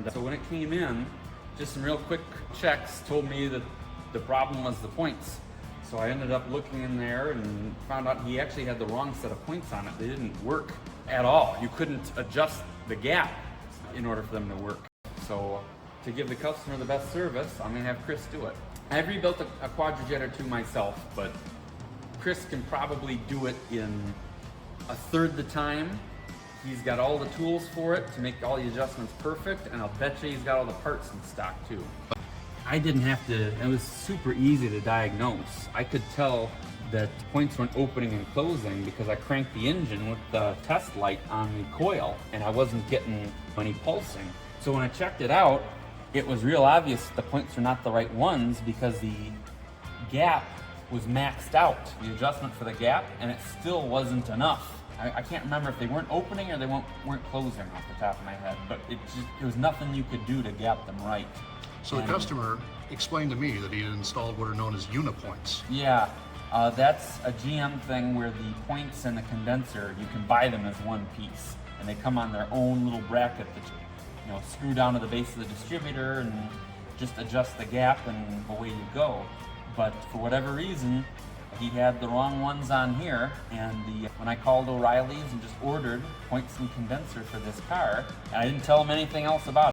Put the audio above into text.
And so when it came in, just some real quick checks told me that the problem was the points. So I ended up looking in there and found out he actually had the wrong set of points on it. They didn't work at all. You couldn't adjust the gap in order for them to work. So to give the customer the best service, I'm gonna have Chris do it. I've rebuilt a Quadrajet or two myself, but Chris can probably do it in a third the time. He's got all the tools for it to make all the adjustments perfect, and I'll bet you he's got all the parts in stock too. I didn't have to, it was super easy to diagnose. I could tell that points weren't opening and closing because I cranked the engine with the test light on the coil and I wasn't getting any pulsing. So when I checked it out, it was real obvious the points were not the right ones because the gap was maxed out, the adjustment for the gap, and it still wasn't enough. I can't remember if they weren't opening or they weren't closing off the top of my head, but there was nothing you could do to gap them right. So the customer explained to me that he had installed what are known as unipoints. Yeah, that's a GM thing where the points and the condenser, you can buy them as one piece, and they come on their own little bracket that you screw down to the base of the distributor and just adjust the gap and away you go. But for whatever reason, he had the wrong ones on here, and when I called O'Reilly's and just ordered points and condenser for this car, and I didn't tell him anything else about it.